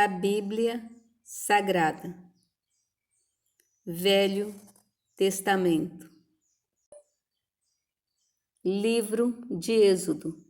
A Bíblia Sagrada, Velho Testamento, Livro de Êxodo,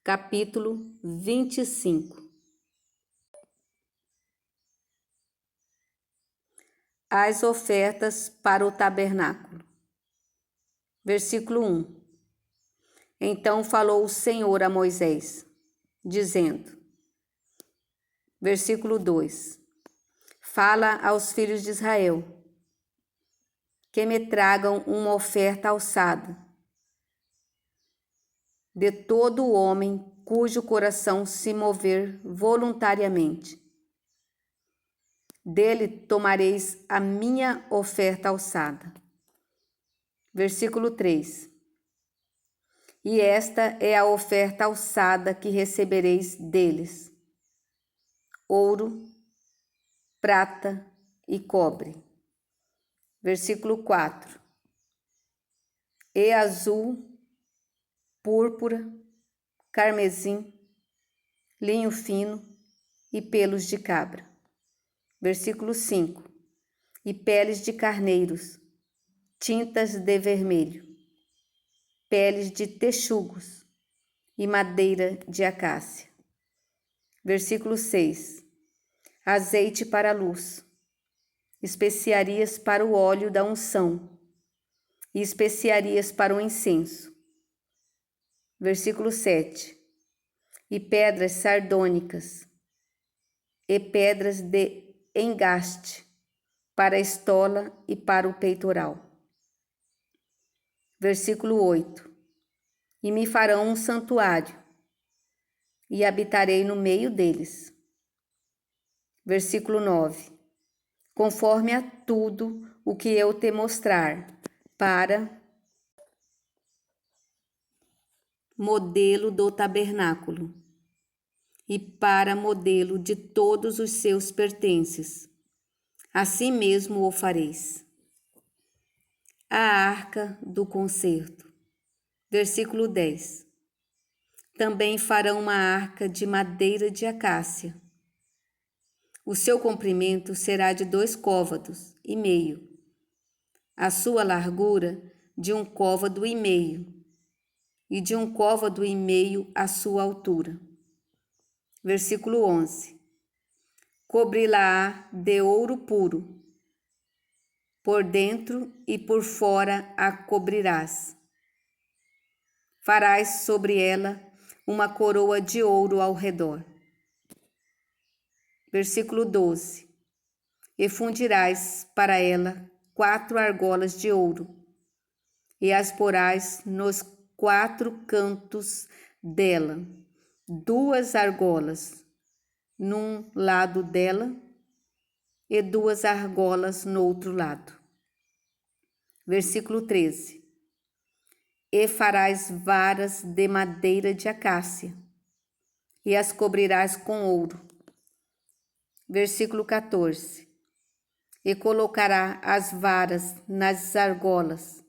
capítulo 25. As ofertas para o tabernáculo. Versículo 1. Então falou o Senhor a Moisés, dizendo, versículo 2: Fala aos filhos de Israel, que me tragam uma oferta alçada, de todo homem cujo coração se mover voluntariamente. Dele tomareis a minha oferta alçada. Versículo 3. E esta é a oferta alçada que recebereis deles: ouro, prata e cobre. Versículo 4. E azul, púrpura, carmesim, linho fino e pelos de cabra. Versículo 5. E peles de carneiros, tintas de vermelho, peles de texugos e madeira de acácia. Versículo 6. Azeite para a luz, especiarias para o óleo da unção e especiarias para o incenso. Versículo 7. E pedras sardônicas e pedras de engaste para a estola e para o peitoral. Versículo 8. E me farão um santuário, e habitarei no meio deles. Versículo 9. Conforme a tudo o que eu te mostrar, para modelo do tabernáculo, e para modelo de todos os seus pertences, assim mesmo o fareis. A arca do concerto. Versículo 10. Também farão uma arca de madeira de acácia. O seu comprimento será de 2,5 côvados, a sua largura de 1,5 côvado, e de 1,5 côvado a sua altura. Versículo 11. Cobri-la-á de ouro puro, por dentro e por fora a cobrirás. Farás sobre ela uma coroa de ouro ao redor. Versículo 12. E fundirás para ela 4 argolas de ouro, e as porás nos 4 cantos dela, 2 argolas num lado dela e 2 argolas no outro lado. Versículo 13. E farás varas de madeira de acácia, e as cobrirás com ouro. Versículo 14. E colocará as varas nas argolas,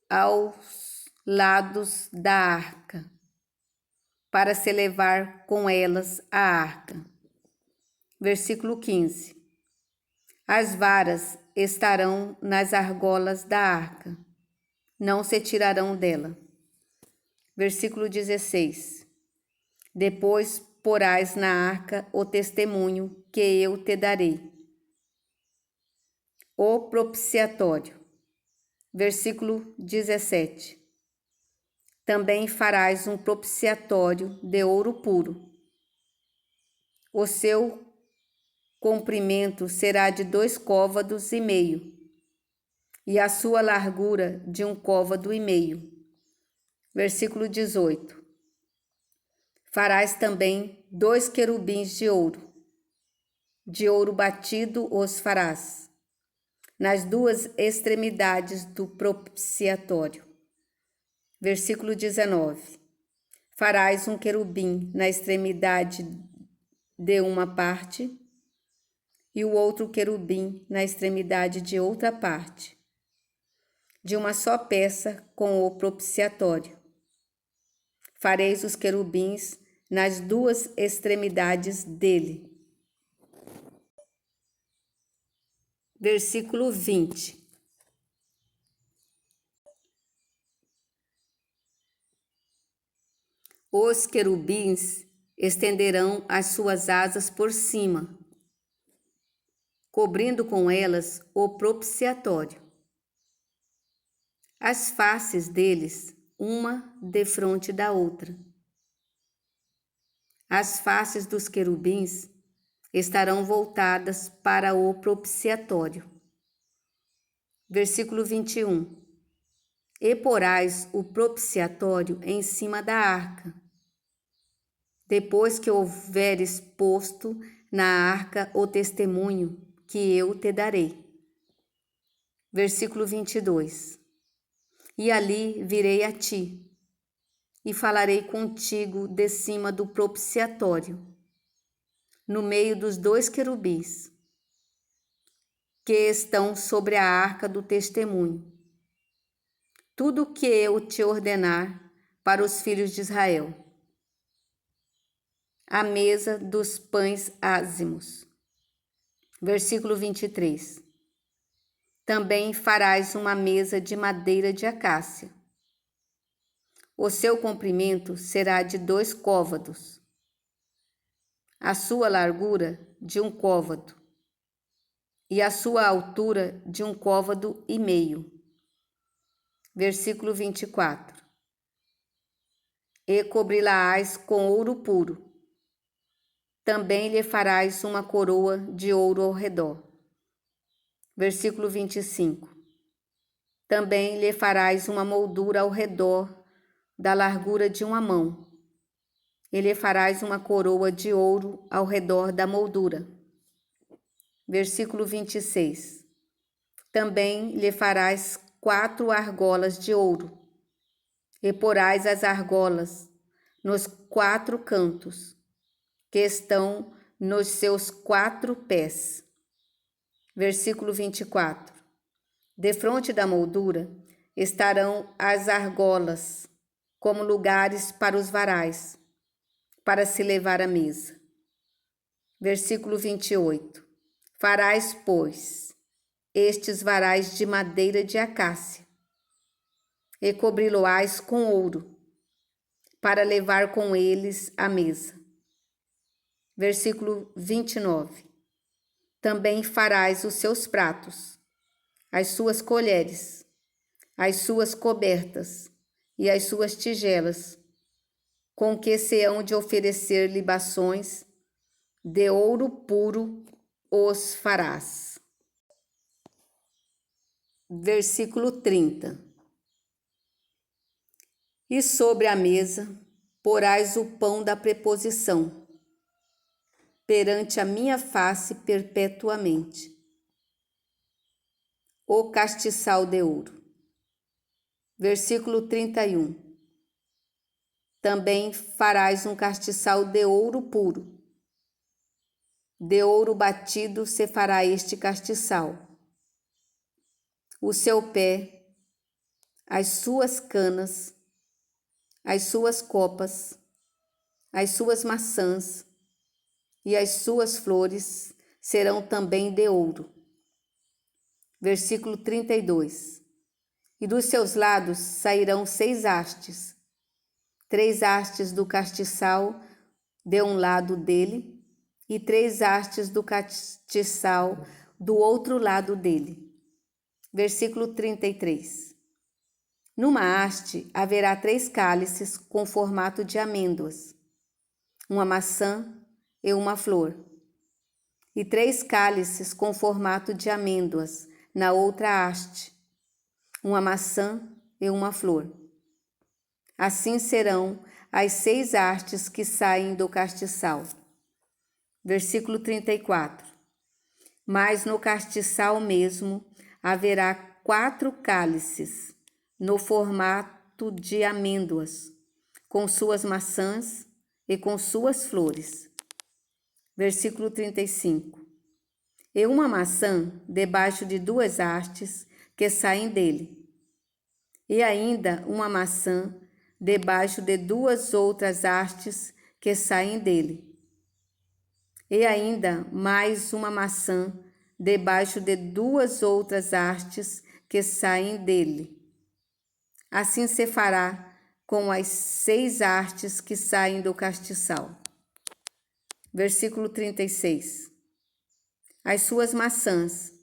aos lados da arca, para se levar com elas a arca. Versículo 15. As varas estarão nas argolas da arca, não se tirarão dela. Versículo 16. Depois porás na arca o testemunho que eu te darei. O propiciatório. Versículo 17. Também farás um propiciatório de ouro puro. O seu comprimento será de 2,5 côvados, e a sua largura de 1,5 côvado. Versículo 18. Farás também 2 querubins de ouro batido os farás, nas 2 extremidades do propiciatório. Versículo 19. Farás um querubim na extremidade de uma parte, e o outro querubim na extremidade de outra parte, de uma só peça com o propiciatório. Fareis os querubins nas duas extremidades dele. Versículo 20. Os querubins estenderão as suas asas por cima, cobrindo com elas o propiciatório. As faces deles, uma defronte da outra. As faces dos querubins estarão voltadas para o propiciatório. Versículo 21. E porás o propiciatório em cima da arca, depois que houveres posto na arca o testemunho que eu te darei. Versículo 22. E ali virei a ti, e falarei contigo de cima do propiciatório, no meio dos dois querubins, que estão sobre a arca do testemunho. Tudo o que eu te ordenar para os filhos de Israel. A mesa dos pães ázimos. Versículo 23. Também farás uma mesa de madeira de acácia. O seu comprimento será de 2 côvados, a sua largura de 1 côvado, e a sua altura de 1 côvado e meio. Versículo 24. E cobri-la-ás com ouro puro. Também lhe farás uma coroa de ouro ao redor. Versículo 25. Também lhe farás uma moldura ao redor da largura de 1 mão. E lhe farás uma coroa de ouro ao redor da moldura. Versículo 26. Também lhe farás 4 argolas de ouro, e porás as argolas nos 4 cantos, que estão nos seus 4 pés. Versículo 24. Defronte da moldura estarão as argolas, como lugares para os varais, para se levar à mesa. Versículo 28. Farás, pois, estes varais de madeira de acácia, e cobri-lo-ás com ouro, para levar com eles à mesa. Versículo 29. Também farás os seus pratos, as suas colheres, as suas cobertas e as suas tigelas, com que se hão de oferecer libações, de ouro puro os farás. Versículo 30. E sobre a mesa porás o pão da preposição, perante a minha face perpetuamente. O castiçal de ouro. Versículo 31. Também farás um castiçal de ouro puro. De ouro batido se fará este castiçal. O seu pé, as suas canas, as suas copas, as suas maçãs e as suas flores serão também de ouro. Versículo 32. E dos seus lados sairão 6 hastes, 3 hastes do castiçal de um lado dele, e 3 hastes do castiçal do outro lado dele. Versículo 33. Numa haste haverá 3 cálices com formato de amêndoas, uma maçã e uma flor, e 3 cálices com formato de amêndoas na outra haste, uma maçã e uma flor. Assim serão as 6 hastes que saem do castiçal. Versículo 34. Mas no castiçal mesmo haverá 4 cálices, no formato de amêndoas, com suas maçãs e com suas flores. Versículo 35. E uma maçã debaixo de 2 hastes que saem dele, e ainda uma maçã debaixo de 2 outras hastes que saem dele. E ainda mais uma maçã debaixo de 2 outras hastes que saem dele. Assim se fará com as 6 hastes que saem do castiçal. Versículo 36. As suas maçãs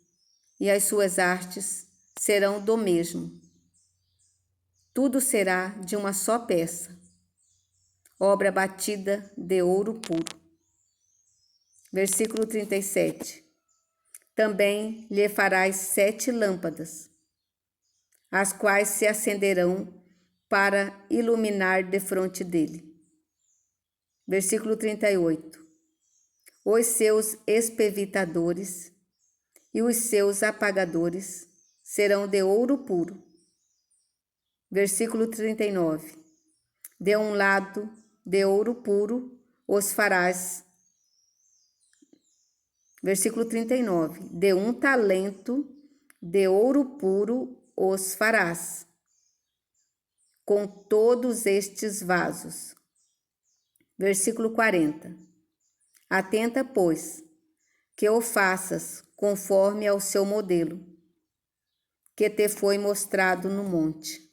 e as suas hastes serão do mesmo. Tudo será de uma só peça, obra batida de ouro puro. Versículo 37. Também lhe farás 7 lâmpadas, as quais se acenderão para iluminar defronte dele. Versículo 38. Os seus espevitadores e os seus apagadores serão de ouro puro. Versículo 39. De um lado de ouro puro os farás. Versículo 39. De 1 talento de ouro puro os farás, com todos estes vasos. Versículo 40. Atenta, pois, que o faças conforme ao seu modelo, que te foi mostrado no monte.